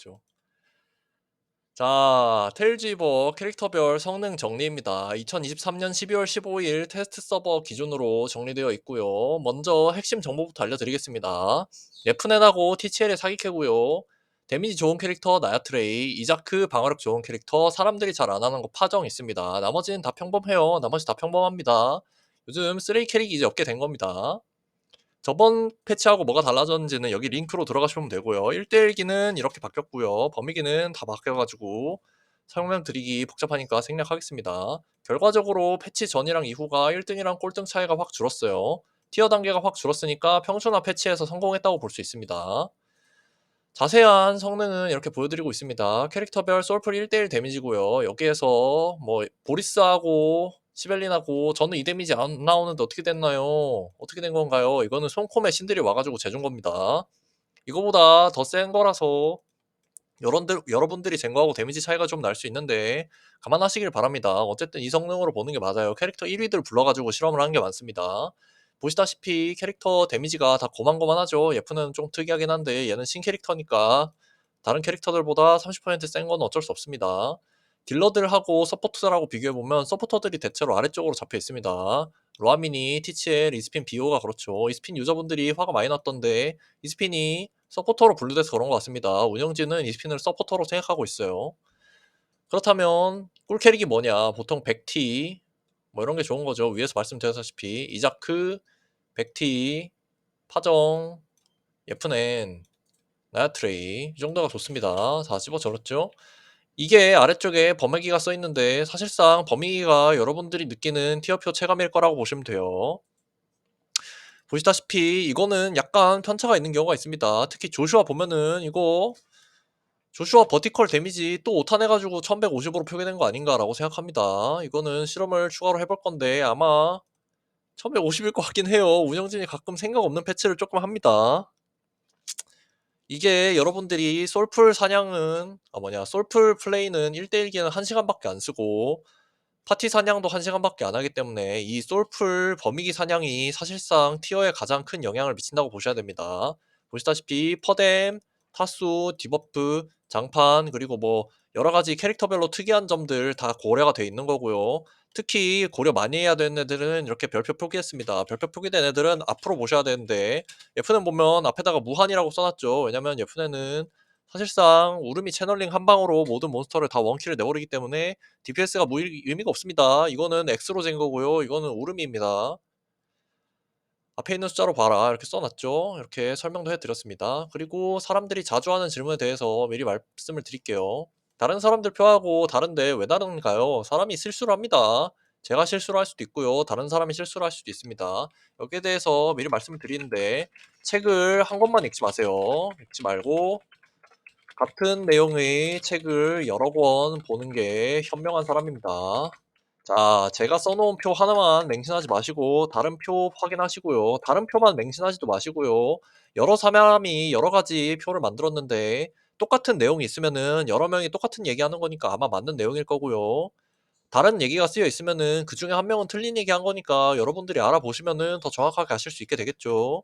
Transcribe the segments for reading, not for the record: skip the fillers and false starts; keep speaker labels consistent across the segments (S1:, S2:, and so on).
S1: 있죠. 자, 테일즈이버 캐릭터별 성능 정리입니다. 2023년 12월 15일 테스트 서버 기준으로 정리되어 있고요. 먼저 핵심 정보부터 알려드리겠습니다. 예프넷하고 TCL의 사기캐고요. 데미지 좋은 캐릭터 나야트레이, 이자크 방어력 좋은 캐릭터, 사람들이 잘 안하는 거 파정 있습니다. 나머지는 다 평범해요. 나머지 다 평범합니다. 요즘 쓰레기 캐릭이 이제 없게 된 겁니다. 저번 패치하고 뭐가 달라졌는지는 여기 링크로 들어가시면 되고요. 1대1기는 이렇게 바뀌었고요. 범위기는 다 바뀌어가지고 설명드리기 복잡하니까 생략하겠습니다. 결과적으로 패치 전이랑 이후가 1등이랑 꼴등 차이가 확 줄었어요. 티어 단계가 확 줄었으니까 평준화 패치에서 성공했다고 볼 수 있습니다. 자세한 성능은 이렇게 보여드리고 있습니다. 캐릭터별 솔플 1대1 데미지고요. 여기에서 뭐 보리스하고 시벨린하고 저는 이 데미지 안 나오는데 어떻게 됐나요? 어떻게 된 건가요? 이거는 손콤에 신들이 와가지고 재준 겁니다. 이거보다 더 센 거라서 여러분들이 잰 거하고 데미지 차이가 좀 날 수 있는데 감안하시길 바랍니다. 어쨌든 이 성능으로 보는 게 맞아요. 캐릭터 1위들 불러가지고 실험을 한 게 많습니다. 보시다시피 캐릭터 데미지가 다 고만고만하죠. 예프는 좀 특이하긴 한데 얘는 신캐릭터니까 다른 캐릭터들보다 30%센 건 어쩔 수 없습니다. 딜러들하고 서포터들하고 비교해보면 서포터들이 대체로 아래쪽으로 잡혀 있습니다. 로아미니, TCL, 이스핀, 비오가 그렇죠. 이스핀 유저분들이 화가 많이 났던데 이스핀이 서포터로 분류돼서 그런 것 같습니다. 운영진은 이스핀을 서포터로 생각하고 있어요. 그렇다면 꿀캐릭이 뭐냐? 보통 백티 뭐 이런 게 좋은 거죠. 위에서 말씀드렸다시피 이자크, 백티, 파정, 예프넨, 나야트레이 이 정도가 좋습니다. 다 집어절었죠? 이게 아래쪽에 범위기가 써 있는데 사실상 범위기가 여러분들이 느끼는 티어표 체감일 거라고 보시면 돼요. 보시다시피 이거는 약간 편차가 있는 경우가 있습니다. 특히 조슈아 보면은 이거 조슈아 버티컬 데미지 또 5탄 해가지고 1150으로 표기된 거 아닌가라고 생각합니다. 이거는 실험을 추가로 해볼 건데 아마 1150일 것 같긴 해요. 운영진이 가끔 생각 없는 패치를 조금 합니다. 이게 여러분들이 솔풀 사냥은 솔풀 플레이는 1대1기는 1시간밖에 안 쓰고 파티 사냥도 1시간밖에 안 하기 때문에 이 솔풀 범위기 사냥이 사실상 티어에 가장 큰 영향을 미친다고 보셔야 됩니다. 보시다시피 퍼뎀, 타수, 디버프, 장판 그리고 뭐 여러가지 캐릭터별로 특이한 점들 다 고려가 돼 있는 거고요. 특히 고려 많이 해야 되는 애들은 이렇게 별표 표기했습니다. 별표 표기된 애들은 앞으로 보셔야 되는데 예프넨 보면 앞에다가 무한이라고 써놨죠. 왜냐면 예프넨은 사실상 우르미 채널링 한 방으로 모든 몬스터를 다 원킬을 내버리기 때문에 DPS가 뭐 의미가 없습니다. 이거는 X로 잰 거고요. 이거는 오름입니다. 앞에 있는 숫자로 봐라 이렇게 써놨죠. 이렇게 설명도 해드렸습니다. 그리고 사람들이 자주 하는 질문에 대해서 미리 말씀을 드릴게요. 다른 사람들 표하고 다른데 왜 다른가요? 사람이 실수를 합니다. 제가 실수를 할 수도 있고요. 다른 사람이 실수를 할 수도 있습니다. 여기에 대해서 미리 말씀을 드리는데 책을 한 권만 읽지 마세요. 읽지 말고 같은 내용의 책을 여러 권 보는 게 현명한 사람입니다. 자, 제가 써놓은 표 하나만 맹신하지 마시고 다른 표 확인하시고요. 다른 표만 맹신하지도 마시고요. 여러 사람이 여러 가지 표를 만들었는데 똑같은 내용이 있으면은 여러 명이 똑같은 얘기하는 거니까 아마 맞는 내용일 거고요. 다른 얘기가 쓰여 있으면은 그 중에 한 명은 틀린 얘기한 거니까 여러분들이 알아보시면은 더 정확하게 아실 수 있게 되겠죠.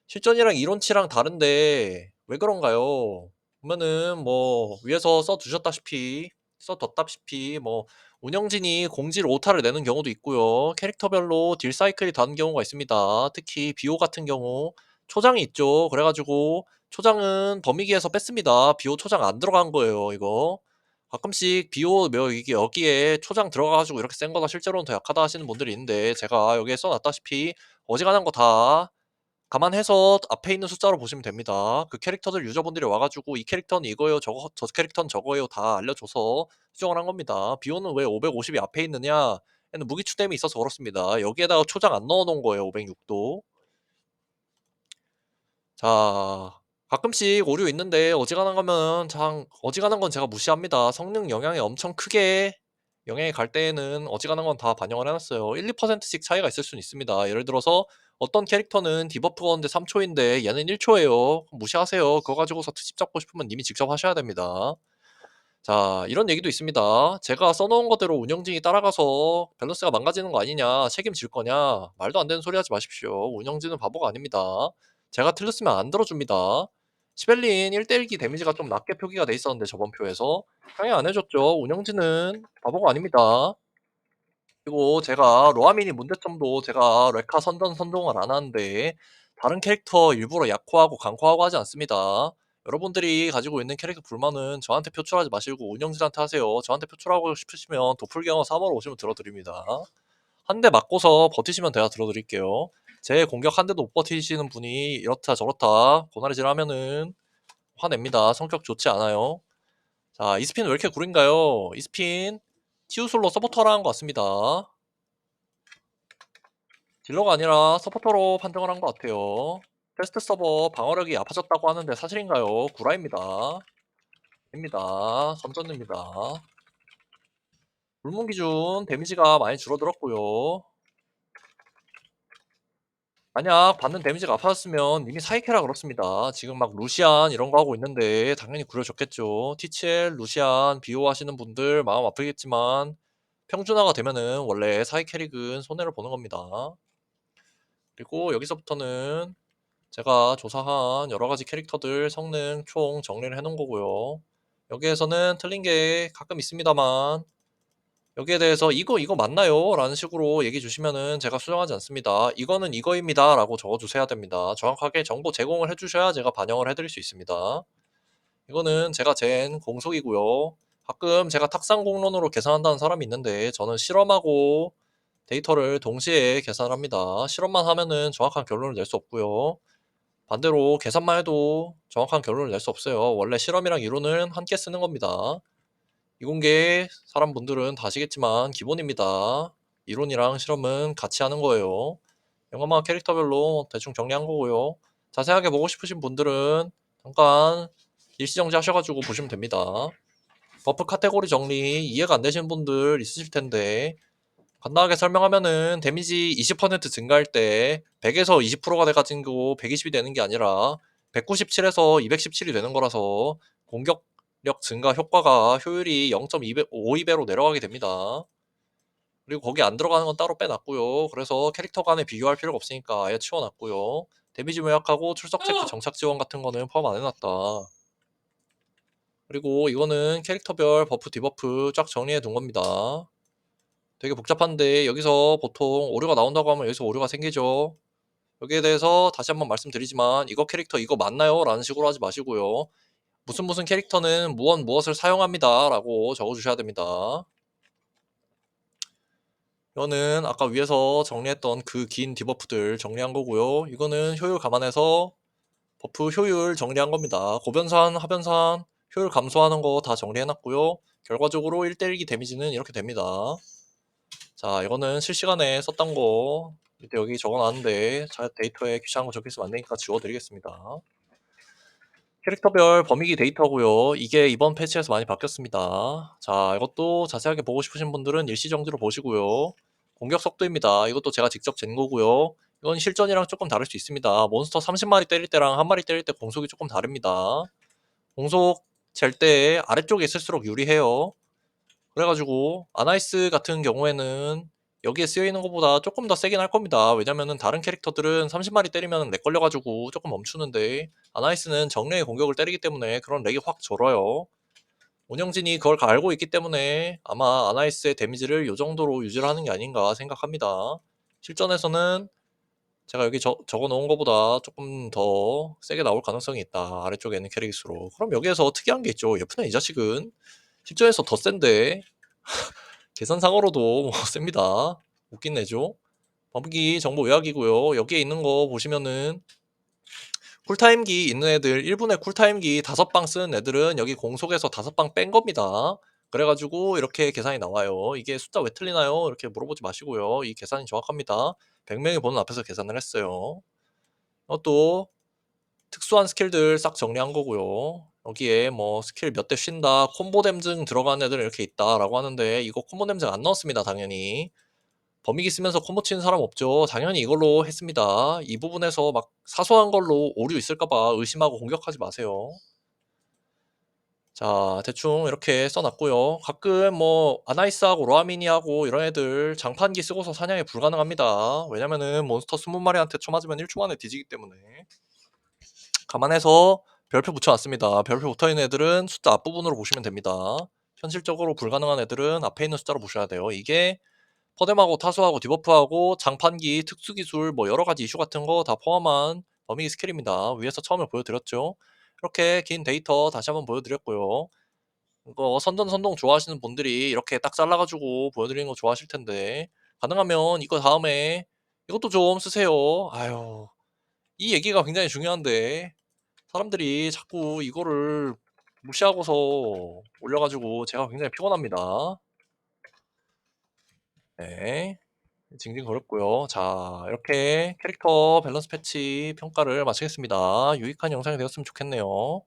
S1: 실전이랑 이론치랑 다른데 왜 그런가요? 보면은 뭐 위에서 써뒀다시피 뭐 운영진이 공지를 오타를 내는 경우도 있고요. 캐릭터별로 딜 사이클이 다른 경우가 있습니다. 특히 비오 같은 경우 초장이 있죠. 그래가지고 초장은 범위기에서 뺐습니다. 비오 초장 안 들어간 거예요. 이거 가끔씩 비오 이게 여기에 초장 들어가가지고 이렇게 센 거다 실제로는 더 약하다 하시는 분들이 있는데 제가 여기에 써놨다시피 어지간한 거다 감안해서 앞에 있는 숫자로 보시면 됩니다. 그 캐릭터들 유저분들이 와가지고 이 캐릭터는 이거예요, 저 캐릭터는 저거예요 다 알려줘서 수정을 한 겁니다. 비오는 왜 550이 앞에 있느냐? 얘는 무기 추뎀이 있어서 그렇습니다. 여기에다가 초장 안 넣어놓은 거예요, 506도. 자, 가끔씩 오류 있는데 어지간한 건 제가 무시합니다. 성능 영향이 엄청 크게 영향이 갈 때에는 어지간한 건 다 반영을 해놨어요. 1, 2%씩 차이가 있을 수는 있습니다. 예를 들어서 어떤 캐릭터는 디버프 거는데 3초인데 얘는 1초예요. 무시하세요. 그거 가지고서 트집 잡고 싶으면 님이 직접 하셔야 됩니다. 자, 이런 얘기도 있습니다. 제가 써놓은 거대로 운영진이 따라가서 밸런스가 망가지는 거 아니냐, 책임질 거냐, 말도 안 되는 소리 하지 마십시오. 운영진은 바보가 아닙니다. 제가 틀렸으면 안 들어줍니다. 시벨린 1대1기 데미지가 좀 낮게 표기가 돼 있었는데 저번 표에서 상향 안 해줬죠. 운영진은 바보가 아닙니다. 그리고 제가 로아민이 문제점도 제가 레카 선전 선동을 안 하는데 다른 캐릭터 일부러 약화하고 강화하고 하지 않습니다. 여러분들이 가지고 있는 캐릭터 불만은 저한테 표출하지 마시고 운영진한테 하세요. 저한테 표출하고 싶으시면 도플갱어 3으로 오시면 들어드립니다. 한 대 맞고서 버티시면 제가 들어드릴게요. 제 공격 한 대도 못 버티시는 분이 이렇다 저렇다 고나리질 하면은 화냅니다. 성격 좋지 않아요. 자, 이스핀 왜 이렇게 구린가요? 이스핀 치우솔로 서포터라 한 것 같습니다. 딜러가 아니라 서포터로 판정을 한 것 같아요. 테스트 서버 방어력이 아파졌다고 하는데 사실인가요? 구라입니다. 입니다. 선전입니다. 불문 기준 데미지가 많이 줄어들었고요. 만약 받는 데미지가 아파졌으면 이미 사이케라 그렇습니다. 지금 막 루시안 이런 거 하고 있는데 당연히 구려졌겠죠. 티첼, 루시안 비호 하시는 분들 마음 아프겠지만 평준화가 되면은 원래 사이 캐릭은 손해를 보는 겁니다. 그리고 여기서부터는 제가 조사한 여러가지 캐릭터들 성능 총 정리를 해놓은 거고요. 여기에서는 틀린 게 가끔 있습니다만 여기에 대해서 이거 맞나요? 라는 식으로 얘기해 주시면은 제가 수정하지 않습니다. 이거는 이거입니다. 라고 적어주셔야 됩니다. 정확하게 정보 제공을 해주셔야 제가 반영을 해드릴 수 있습니다. 이거는 제가 잰 공속이고요. 가끔 제가 탁상 공론으로 계산한다는 사람이 있는데 저는 실험하고 데이터를 동시에 계산합니다. 실험만 하면은 정확한 결론을 낼 수 없고요. 반대로 계산만 해도 정확한 결론을 낼 수 없어요. 원래 실험이랑 이론은 함께 쓰는 겁니다. 이공계 사람분들은 다 아시겠지만 기본입니다. 이론이랑 실험은 같이 하는 거예요. 영화만 캐릭터별로 대충 정리한 거고요. 자세하게 보고 싶으신 분들은 잠깐 일시정지 하셔가지고 보시면 됩니다. 버프 카테고리 정리 이해가 안 되시는 분들 있으실 텐데 간단하게 설명하면은 데미지 20% 증가할 때 100에서 20%가 돼가지고 120이 되는 게 아니라 197에서 217이 되는 거라서 공격력 증가 효과가 효율이 0.52배로 내려가게 됩니다. 그리고 거기 안 들어가는 건 따로 빼놨고요. 그래서 캐릭터 간에 비교할 필요가 없으니까 아예 치워놨고요. 데미지 모약하고 출석 체크 정착 지원 같은 거는 포함 안 해놨다. 그리고 이거는 캐릭터별 버프 디버프 쫙 정리해 둔 겁니다. 되게 복잡한데 여기서 보통 오류가 나온다고 하면 여기서 오류가 생기죠. 여기에 대해서 다시 한번 말씀드리지만 이거 캐릭터 이거 맞나요? 라는 식으로 하지 마시고요. 무슨 캐릭터는 무엇을 사용합니다. 라고 적어주셔야 됩니다. 이거는 아까 위에서 정리했던 그 긴 디버프들 정리한 거고요. 이거는 효율 감안해서 버프 효율 정리한 겁니다. 고변산, 하변산, 효율 감소하는 거 다 정리해놨고요. 결과적으로 1대1기 데미지는 이렇게 됩니다. 자, 이거는 실시간에 썼던 거 이때 여기 적어놨는데 데이터에 귀찮은 거 적혀있으면 안 되니까 지워드리겠습니다. 캐릭터별 범위기 데이터고요. 이게 이번 패치에서 많이 바뀌었습니다. 자, 이것도 자세하게 보고 싶으신 분들은 일시정지로 보시고요. 공격 속도입니다. 이것도 제가 직접 잰 거고요. 이건 실전이랑 조금 다를 수 있습니다. 몬스터 30마리 때릴 때랑 1마리 때릴 때 공속이 조금 다릅니다. 공속 잴 때 아래쪽에 있을수록 유리해요. 그래가지고 아나이스 같은 경우에는 여기에 쓰여있는 것보다 조금 더 세긴 할 겁니다. 왜냐면은 다른 캐릭터들은 30마리 때리면 렉 걸려가지고 조금 멈추는데 아나이스는 정례의 공격을 때리기 때문에 그런 렉이 확 줄어요. 운영진이 그걸 알고 있기 때문에 아마 아나이스의 데미지를 이 정도로 유지를 하는 게 아닌가 생각합니다. 실전에서는 제가 여기 적어놓은 것보다 조금 더 세게 나올 가능성이 있다. 아래쪽에 있는 캐릭일수록. 그럼 여기에서 특이한 게 있죠. 예쁘네 이 자식은. 실전에서 더 센데 계산상으로도 뭐 셉니다. 웃긴 애죠. 범기 정보 요약이고요. 여기에 있는 거 보시면은 쿨타임기 있는 애들 1분에 쿨타임기 5방 쓰는 애들은 여기 공속에서 5방 뺀 겁니다. 그래가지고 이렇게 계산이 나와요. 이게 숫자 왜 틀리나요? 이렇게 물어보지 마시고요. 이 계산이 정확합니다. 100명이 보는 앞에서 계산을 했어요. 또 특수한 스킬들 싹 정리한 거고요. 여기에 뭐 스킬 몇 대 쉰다, 콤보 댐증 들어간 애들 이렇게 있다라고 하는데 이거 콤보 댐증 안 넣었습니다. 당연히. 범위기 쓰면서 콤보 치는 사람 없죠. 당연히 이걸로 했습니다. 이 부분에서 막 사소한 걸로 오류 있을까봐 의심하고 공격하지 마세요. 자, 대충 이렇게 써놨고요. 가끔 뭐 아나이스하고 로아미니하고 이런 애들 장판기 쓰고서 사냥이 불가능합니다. 왜냐면은 몬스터 20마리한테 쳐맞으면 1초 만에 뒤지기 때문에 감안해서 별표 붙여 놨습니다. 별표 붙어있는 애들은 숫자 앞부분으로 보시면 됩니다. 현실적으로 불가능한 애들은 앞에 있는 숫자로 보셔야 돼요. 이게 퍼뎀하고 타수하고 디버프하고 장판기, 특수기술 뭐 여러가지 이슈 같은 거 다 포함한 버미기 스킬입니다. 위에서 처음에 보여드렸죠. 이렇게 긴 데이터 다시 한번 보여드렸고요. 이거 선전선동 좋아하시는 분들이 이렇게 딱 잘라가지고 보여드리는 거 좋아하실 텐데 가능하면 이거 다음에 이것도 좀 쓰세요. 아유, 이 얘기가 굉장히 중요한데 사람들이 자꾸 이거를 무시하고서 올려가지고 제가 굉장히 피곤합니다. 네. 징징거렸고요. 자, 이렇게 캐릭터 밸런스 패치 평가를 마치겠습니다. 유익한 영상이 되었으면 좋겠네요.